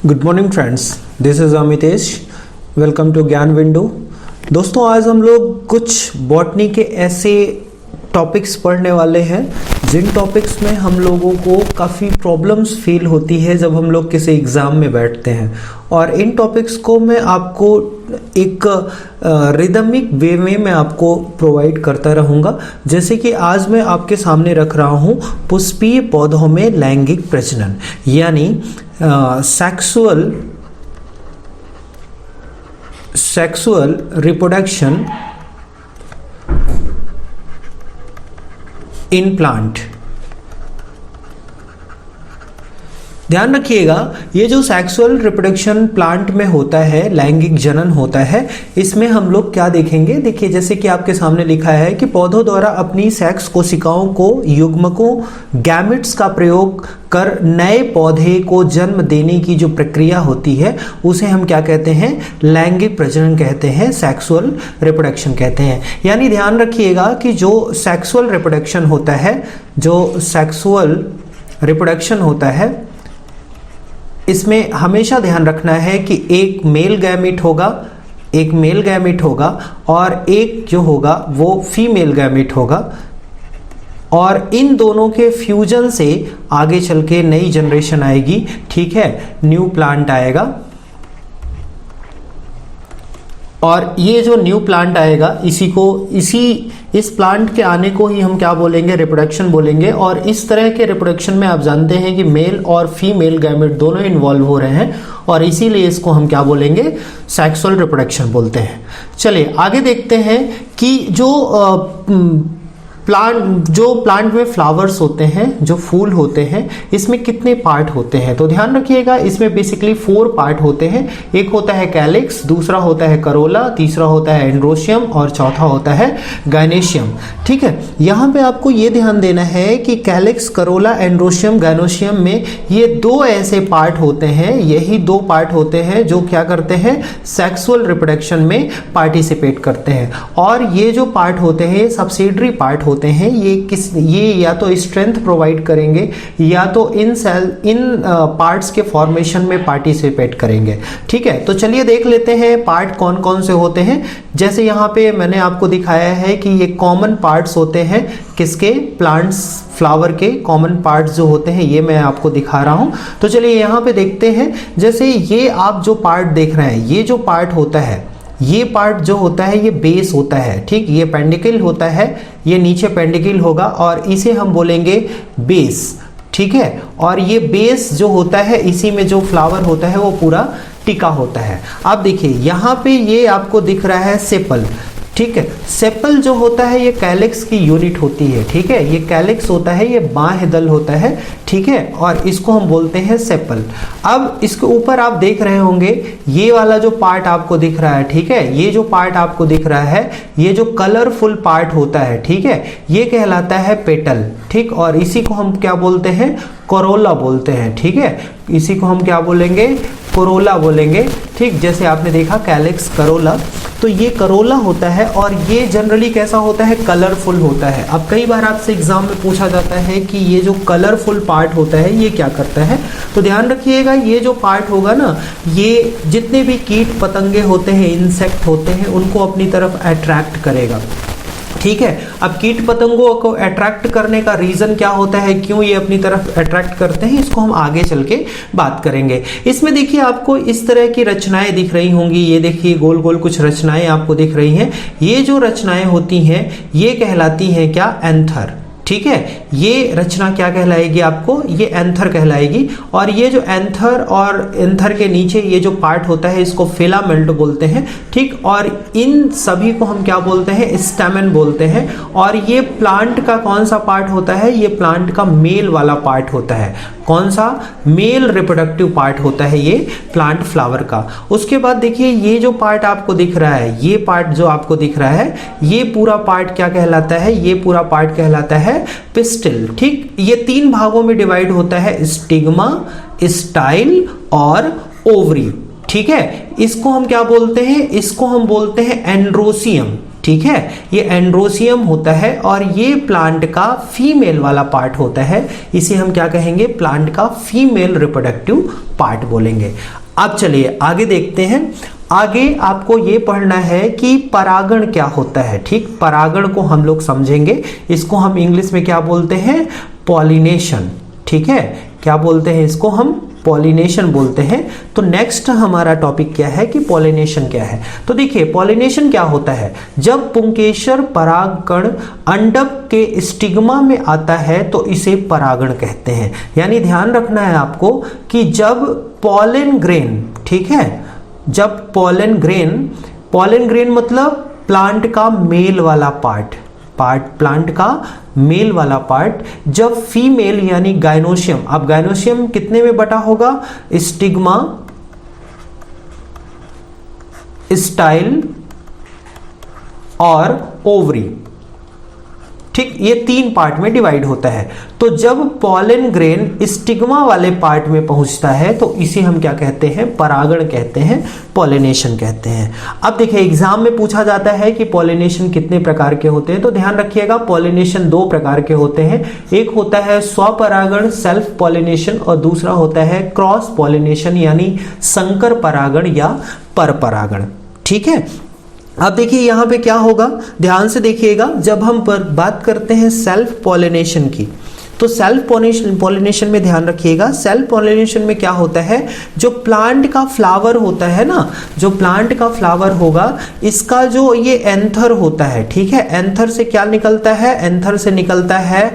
Good morning friends, this is Amitesh. Welcome to Gyan Window. दोस्तों, आज हम लोग कुछ बॉटनी के ऐसे टॉपिक्स पढ़ने वाले हैं जिन टॉपिक्स में हम लोगों को काफ़ी प्रॉब्लम्स फील होती है जब हम लोग किसी एग्ज़ाम में बैठते हैं। और इन टॉपिक्स को मैं आपको एक रिदमिक वे में मैं आपको प्रोवाइड करता रहूँगा। जैसे कि आज मैं आपके सामने रख रहा हूँ पुष्पीय पौधों में लैंगिक प्रजनन, यानी सेक्सुअल रिप्रोडक्शन इन प्लांट। ध्यान रखिएगा, ये जो सेक्सुअल रिप्रोडक्शन प्लांट में होता है, लैंगिक जनन होता है, इसमें हम लोग क्या देखेंगे। देखिए, जैसे कि आपके सामने लिखा है कि पौधों द्वारा अपनी सेक्स कोशिकाओं को युग्मकों गैमेट्स का प्रयोग कर नए पौधे को जन्म देने की जो प्रक्रिया होती है उसे हम क्या कहते हैं, लैंगिक प्रजनन कहते हैं, सेक्सुअल रिप्रोडक्शन कहते हैं। यानी ध्यान रखिएगा कि जो सेक्सुअल रिप्रोडक्शन होता है, इसमें हमेशा ध्यान रखना है कि एक मेल गैमेट होगा और एक जो होगा वो फीमेल गैमेट होगा, और इन दोनों के फ्यूजन से आगे चल के नई जनरेशन आएगी। ठीक है, न्यू प्लांट आएगा, और ये जो न्यू प्लांट आएगा इस प्लांट के आने को ही हम क्या बोलेंगे, रिप्रोडक्शन बोलेंगे। और इस तरह के रिप्रोडक्शन में आप जानते हैं कि मेल और फीमेल गैमेट दोनों इन्वॉल्व हो रहे हैं, और इसीलिए इसको हम क्या बोलेंगे, सेक्सुअल रिप्रोडक्शन बोलते हैं। चलिए आगे देखते हैं कि जो प्लांट में फ्लावर्स होते हैं, जो फूल होते हैं, इसमें कितने पार्ट होते हैं। तो ध्यान रखिएगा, इसमें बेसिकली 4 पार्ट होते हैं। एक होता है कैलिक्स, दूसरा होता है करोला, तीसरा होता है एंड्रोशियम और चौथा होता है गायनेशियम। ठीक है, यहाँ पे आपको ये ध्यान देना है कि कैलिक्स, करोला, एंड्रोशियम, गायनेशियम में ये 2 ऐसे पार्ट होते हैं, यही 2 पार्ट होते हैं जो क्या करते हैं, सेक्सुअल रिप्रोडक्शन में पार्टिसिपेट करते हैं। और ये जो पार्ट होते हैं, सब्सिडरी पार्ट होते हैं, ये या तो स्ट्रेंथ प्रोवाइड करेंगे या तो इन पार्ट्स के फॉर्मेशन में पार्टिसिपेट करेंगे। ठीक है, तो चलिए देख लेते हैं पार्ट कौन कौन से होते हैं। जैसे यहाँ पे मैंने आपको दिखाया है कि ये कॉमन पार्ट्स होते हैं, किसके, प्लांट्स, फ्लावर के कॉमन पार्ट्स जो होते हैं, ये मैं आपको दिखा रहा हूं। तो चलिए यहाँ पे देखते हैं। जैसे ये आप जो पार्ट देख रहे हैं, ये जो पार्ट होता है, ये पार्ट जो होता है ये बेस होता है। ठीक, ये पेंडिकल होता है, ये नीचे पेंडिकल होगा और इसे हम बोलेंगे बेस। ठीक है, और ये बेस जो होता है, इसी में जो फ्लावर होता है वो पूरा टिका होता है। अब देखिए यहाँ पे ये आपको दिख रहा है सेपल। ठीक है, सेपल जो होता है ये कैलिक्स की यूनिट होती है। ठीक है, ये कैलिक्स होता है, ये बाह्य दल होता है। ठीक है, और इसको हम बोलते हैं सेपल। अब इसके ऊपर आप देख रहे होंगे ये वाला जो पार्ट आपको दिख रहा है, ठीक है, ये जो पार्ट आपको दिख रहा है, ये जो कलरफुल पार्ट होता है, ठीक है, ये कहलाता है पेटल। ठीक, और इसी को हम क्या बोलते हैं, कोरोला बोलते हैं। ठीक है, इसी को हम क्या बोलेंगे, कोरोला बोलेंगे। ठीक, जैसे आपने देखा कैलिक्स, करोला, तो ये करोला होता है, और ये जनरली कैसा होता है, कलरफुल होता है। अब कई बार आपसे एग्जाम में पूछा जाता है कि ये जो कलरफुल पार्ट होता है ये क्या करता है। तो ध्यान रखिएगा, ये जो पार्ट होगा ना, ये जितने भी कीट पतंगे होते हैं, इंसेक्ट होते हैं, उनको अपनी तरफ अट्रैक्ट करेगा। ठीक है, अब कीट पतंगों को अट्रैक्ट करने का रीजन क्या होता है, क्यों ये अपनी तरफ अट्रैक्ट करते हैं, इसको हम आगे चल के बात करेंगे। इसमें देखिए आपको इस तरह की रचनाएं दिख रही होंगी। ये देखिए गोल गोल कुछ रचनाएं आपको दिख रही हैं। ये जो रचनाएं होती हैं ये कहलाती हैं क्या, एंथर। ठीक है, ये रचना क्या कहलाएगी आपको, ये एंथर कहलाएगी। और ये जो एंथर और एंथर के नीचे ये जो पार्ट होता है इसको फिलामेंट बोलते हैं। ठीक, और इन सभी को हम क्या बोलते हैं, स्टैमेन बोलते हैं। और ये प्लांट का कौन सा पार्ट होता है, ये प्लांट का मेल वाला पार्ट होता है। कौन सा, मेल रिप्रोडक्टिव पार्ट होता है ये प्लांट फ्लावर का। उसके बाद देखिए ये जो पार्ट आपको दिख रहा है, ये पार्ट जो आपको दिख रहा है, ये पूरा पार्ट क्या कहलाता है, ये पूरा पार्ट कहलाता है पिस्टिल। ठीक, ये 3 भागों में डिवाइड होता है, स्टिग्मा, स्टाइल और ओवरी। ठीक है, इसको हम क्या बोलते हैं, इसको हम बोलते हैं एंड्रोसियम। ठीक है, ये एंड्रोसियम होता है और ये प्लांट का फीमेल वाला पार्ट होता है, इसे हम क्या कहेंगे, प्लांट का फीमेल रिप्रोडक्टिव पार्ट बोलेंगे। अब चलिए आगे देखते हैं। आगे आपको ये पढ़ना है कि परागण क्या होता है। ठीक, परागण को हम लोग समझेंगे, इसको हम इंग्लिश में क्या बोलते हैं, पॉलिनेशन। ठीक है, क्या बोलते हैं इसको हम, पॉलिनेशन बोलते हैं। तो नेक्स्ट हमारा टॉपिक क्या है कि पॉलिनेशन क्या है। तो देखिए पॉलिनेशन क्या होता है, जब पुंकेसर परागकण अंडक के स्टिग्मा में आता है तो इसे परागण कहते हैं। यानी ध्यान रखना है आपको कि जब पॉलन ग्रेन, ठीक है, जब पॉलन ग्रेन मतलब प्लांट का मेल वाला पार्ट, प्लांट का मेल वाला पार्ट, जब फीमेल यानी गाइनोशियम, अब गाइनोशियम कितने में बटा होगा, स्टिग्मा, स्टाइल और ओवरी। ठीक, ये 3 पार्ट में डिवाइड होता है। तो जब पॉलन ग्रेन स्टिग्मा वाले पार्ट में पहुंचता है तो इसे हम क्या कहते हैं, परागण कहते हैं, पॉलिनेशन कहते हैं। अब देखिए एग्जाम में पूछा जाता है कि पॉलिनेशन कितने प्रकार के होते हैं, तो ध्यान रखिएगा पॉलिनेशन 2 प्रकार के होते हैं। एक होता है स्वपरागण सेल्फ पॉलिनेशन और दूसरा होता है क्रॉस पॉलिनेशन यानी संकर परागण या परपरागण। ठीक है, अब देखिए यहां पे क्या होगा, ध्यान से देखिएगा, जब हम बात करते हैं सेल्फ पॉलिनेशन की, तो सेल्फ पॉलिनेशन में ध्यान रखिएगा, सेल्फ पॉलिनेशन में क्या होता है, जो प्लांट का फ्लावर होता है ना, जो प्लांट का फ्लावर होगा, इसका जो ये एंथर होता है, ठीक है, एंथर से क्या निकलता है, एंथर से निकलता है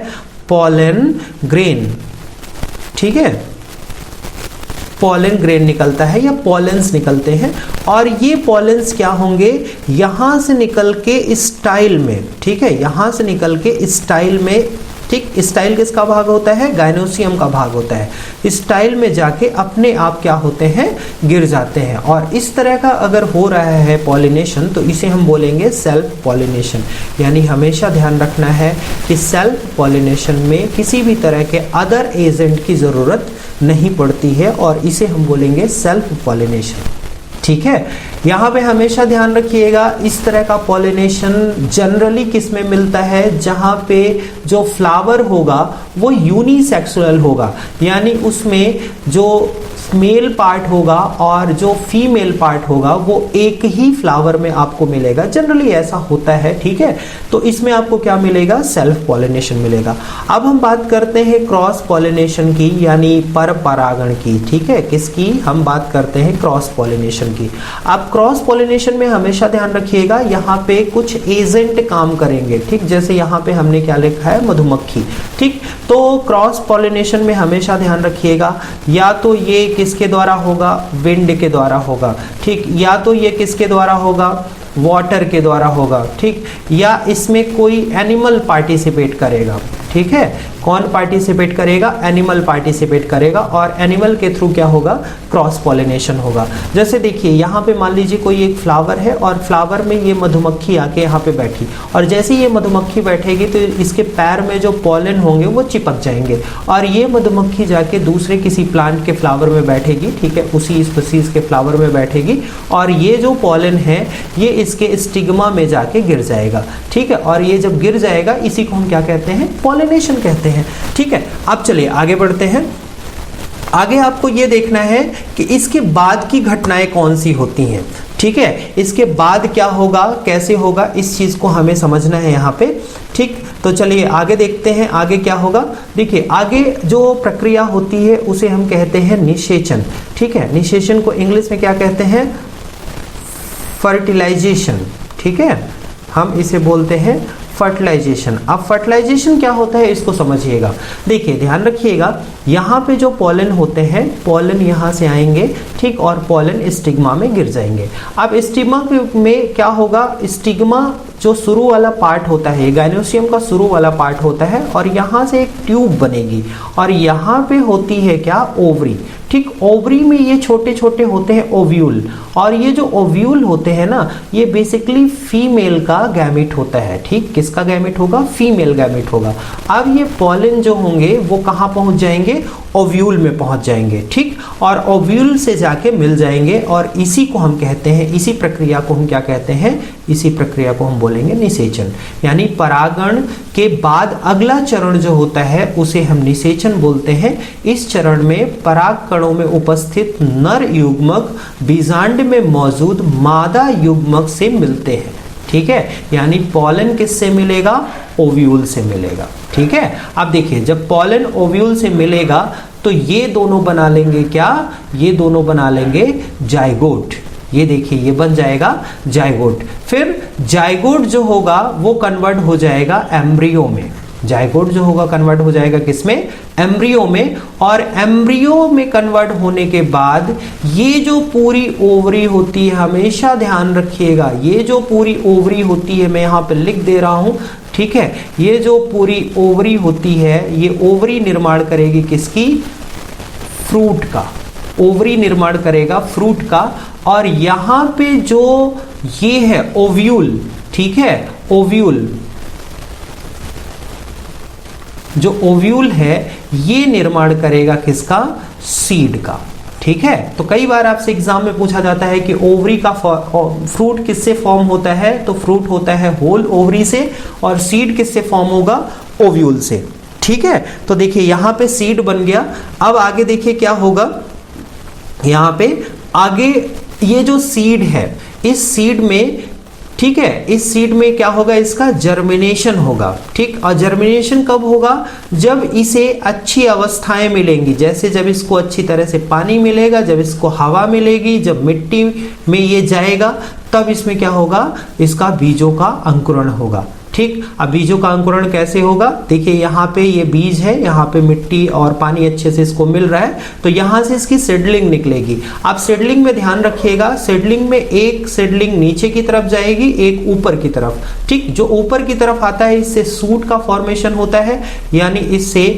पॉलन ग्रेन। ठीक है, पॉलन ग्रेन निकलता है या पॉलेंस निकलते हैं, और ये पॉलेंस क्या होंगे, यहां से निकल के स्टाइल में, ठीक है, यहां से निकल के स्टाइल में, ठीक, स्टाइल किसका भाग होता है, गाइनोसियम का भाग होता है, स्टाइल में जाके अपने आप क्या होते हैं, गिर जाते हैं। और इस तरह का अगर हो रहा है पॉलिनेशन तो इसे हम बोलेंगे सेल्फ पॉलिनेशन। यानी हमेशा ध्यान रखना है कि सेल्फ पॉलिनेशन में किसी भी तरह के अदर एजेंट की जरूरत नहीं पड़ती है और इसे हम बोलेंगे सेल्फ पॉलिनेशन। ठीक है, यहाँ पे हमेशा ध्यान रखिएगा इस तरह का पॉलिनेशन जनरली किस में मिलता है, जहाँ पे जो फ्लावर होगा वो यूनिसेक्सुअल होगा, यानी उसमें जो मेल पार्ट होगा और जो फीमेल पार्ट होगा वो एक ही फ्लावर में आपको मिलेगा, जनरली ऐसा होता है। ठीक है, तो इसमें आपको क्या मिलेगा, सेल्फ पॉलिनेशन मिलेगा। अब हम बात करते हैं क्रॉस पॉलिनेशन की, यानी पर परागण की। ठीक है, किसकी, हम बात करते हैं क्रॉस पॉलिनेशन की। अब क्रॉस पॉलिनेशन में हमेशा ध्यान रखिएगा यहाँ पे कुछ एजेंट काम करेंगे। ठीक, जैसे यहाँ पे हमने क्या लिखा है, मधुमक्खी। ठीक, तो क्रॉस पॉलिनेशन में हमेशा ध्यान रखिएगा या तो ये किसके द्वारा होगा, विंड के द्वारा होगा। ठीक, या तो ये किसके द्वारा होगा, वाटर के द्वारा होगा। ठीक, या इसमें कोई एनिमल पार्टिसिपेट करेगा। ठीक है, कौन पार्टिसिपेट करेगा, एनिमल पार्टिसिपेट करेगा, और एनिमल के थ्रू क्या होगा, क्रॉस पॉलिनेशन होगा। जैसे देखिए यहाँ पे मान लीजिए कोई एक फ्लावर है और फ्लावर में ये मधुमक्खी आके यहाँ पे बैठी, और जैसे ये मधुमक्खी बैठेगी तो इसके पैर में जो पॉलन होंगे वो चिपक जाएंगे और ये मधुमक्खी जाके दूसरे किसी प्लांट के फ्लावर में बैठेगी। ठीक है, उसी स्पीशीज के फ्लावर में बैठेगी और ये जो पॉलन है ये इसके स्टिग्मा में जाके गिर जाएगा। ठीक है, और ये जब गिर जाएगा इसी को हम क्या कहते हैं, पॉलिनेशन कहते हैं। ठीक है, अब चलिए आगे बढ़ते हैं। आगे आपको ये देखना है कि इसके बाद की घटनाएं कौन सी होती हैं। ठीक है, इसके बाद क्या होगा, कैसे होगा, इस चीज को हमें समझना है यहाँ पे। ठीक, तो चलिए आगे देखते हैं आगे क्या होगा। देखिए आगे जो प्रक्रिया होती है उसे हम कहते हैं निषेचन। ठीक है, निषेचन को इंग्लिश में क्या कहते हैं, फर्टिलाइजेशन। ठीक है, हम इसे बोलते हैं फर्टिलाइजेशन। अब फर्टिलाइजेशन क्या होता है इसको समझिएगा। देखिए ध्यान रखिएगा, यहाँ पे जो पॉलन होते हैं, पॉलन यहाँ से आएंगे, ठीक, और पॉलन स्टिग्मा में गिर जाएंगे। अब स्टिग्मा में क्या होगा, स्टिग्मा जो शुरू वाला पार्ट होता है, गाइनोसियम का शुरू वाला पार्ट होता है, और यहाँ से एक ट्यूब बनेगी और यहाँ पे होती है क्या, ओवरी। ठीक, ओवरी में ये छोटे छोटे होते हैं ओव्यूल, और ये जो ओव्यूल होते हैं ना, ये बेसिकली फीमेल का गैमेट होता है। ठीक, किसका गैमेट होगा, फीमेल गैमेट होगा। अब ये पॉलन जो होंगे वो कहाँ पहुंच जाएंगे, ओव्यूल में पहुंच जाएंगे। ठीक, और ओव्यूल से जाके मिल जाएंगे और इसी को हम कहते हैं, इसी प्रक्रिया को हम क्या कहते हैं, इसी प्रक्रिया को हम बोलेंगे निषेचन। यानी परागण के बाद अगला चरण जो होता है उसे हम निषेचन बोलते हैं। इस चरण में पराग कणों में उपस्थित नर युग्मक बीजांड में मौजूद मादा युग्मक से मिलते हैं। ठीक है, यानी पॉलन किससे मिलेगा? ओव्यूल से मिलेगा। ठीक है, अब देखिए जब पॉलन ओव्यूल से मिलेगा तो ये दोनों बना लेंगे क्या? ये दोनों बना लेंगे जाइगोट। ये देखिए ये बन जाएगा जाइगोट। फिर जाइगोट जो होगा वो कन्वर्ट हो जाएगा एम्ब्रियो में। जाइगोट जो होगा कन्वर्ट हो जाएगा किसमें? एम्ब्रियो में। और एम्ब्रियो में कन्वर्ट होने के बाद ये जो पूरी ओवरी होती है, हमेशा ध्यान रखिएगा, ये जो पूरी ओवरी होती है मैं यहाँ पे लिख दे रहा हूं। ठीक है, ये जो पूरी ओवरी होती है ये ओवरी निर्माण करेगी किसकी? फ्रूट का। ओवरी निर्माण करेगा फ्रूट का। और यहां पे जो ये है ओव्यूल, ठीक है, ओव्यूल, जो ओव्यूल है ये निर्माण करेगा किसका? सीड का। ठीक है, तो कई बार आपसे एग्जाम में पूछा जाता है कि ओवरी का फ्रूट किससे फॉर्म होता है? तो फ्रूट होता है होल ओवरी से, और सीड किससे फॉर्म होगा? ओव्यूल से। ठीक है, तो देखिए यहां पे सीड बन गया। अब आगे देखिए क्या होगा, यहां पे आगे ये जो सीड है इस सीड में, ठीक है, इस सीड में क्या होगा? इसका जर्मिनेशन होगा। ठीक, और जर्मिनेशन कब होगा? जब इसे अच्छी अवस्थाएं मिलेंगी, जैसे जब इसको अच्छी तरह से पानी मिलेगा, जब इसको हवा मिलेगी, जब मिट्टी में ये जाएगा, तब इसमें क्या होगा? इसका बीजों का अंकुरण होगा। ठीक, अब बीजों का अंकुरण कैसे होगा? देखिए यहाँ पे ये बीज है, यहाँ पे मिट्टी और पानी अच्छे से इसको मिल रहा है, तो यहाँ से इसकी सीडलिंग निकलेगी। आप सीडलिंग में ध्यान रखिएगा, सीडलिंग में एक सीडलिंग नीचे की तरफ जाएगी, एक ऊपर की तरफ। ठीक, जो ऊपर की तरफ आता है इससे सूट का फॉर्मेशन होता है, यानी इससे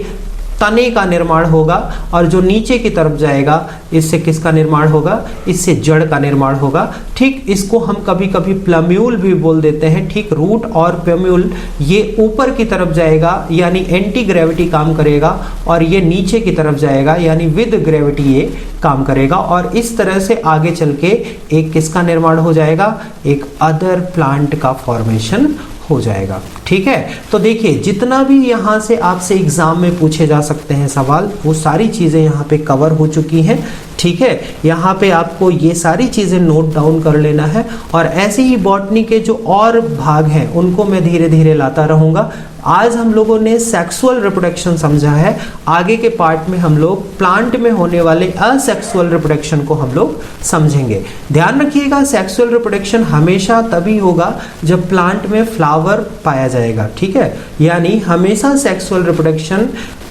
तने का निर्माण होगा। और जो नीचे की तरफ जाएगा इससे किसका निर्माण होगा? इससे जड़ का निर्माण होगा। ठीक, इसको हम कभी कभी प्लम्यूल भी बोल देते हैं। ठीक, रूट और प्लम्यूल ये ऊपर की तरफ जाएगा यानी एंटी ग्रेविटी काम करेगा, और ये नीचे की तरफ जाएगा यानी विद ग्रेविटी ये काम करेगा। और इस तरह से आगे चल के एक किसका निर्माण हो जाएगा? एक अदर प्लांट का फॉर्मेशन हो जाएगा। ठीक है, तो देखिए जितना भी यहाँ से आपसे एग्जाम में पूछे जा सकते हैं सवाल, वो सारी चीजें यहाँ पे कवर हो चुकी हैं। ठीक है, यहाँ पे आपको ये सारी चीजें नोट डाउन कर लेना है, और ऐसे ही बॉटनी के जो और भाग हैं उनको मैं धीरे धीरे लाता रहूंगा। आज हम लोगों ने सेक्सुअल रिप्रोडक्शन समझा है, आगे के पार्ट में हम लोग प्लांट में होने वाले असेक्सुअल रिप्रोडक्शन को हम लोग समझेंगे। ध्यान रखिएगा, सेक्सुअल रिप्रोडक्शन हमेशा तभी होगा जब प्लांट में फ्लावर पाया जाएगा। ठीक है, यानी हमेशा सेक्सुअल रिप्रोडक्शन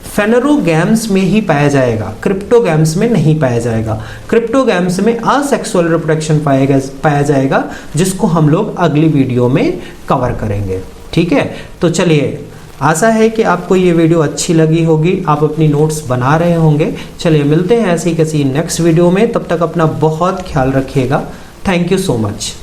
फेनरोगैम्स में ही पाया जाएगा, क्रिप्टोगैम्स में नहीं पाया जाएगा। क्रिप्टोगैम्स में असेक्सुअल रिप्रोडक्शन पाया जाएगा, जिसको हम लोग अगली वीडियो में कवर करेंगे। ठीक है, तो चलिए, आशा है कि आपको ये वीडियो अच्छी लगी होगी, आप अपनी नोट्स बना रहे होंगे। चलिए मिलते हैं ऐसी किसी नेक्स्ट वीडियो में, तब तक अपना बहुत ख्याल रखिएगा। Thank you so much.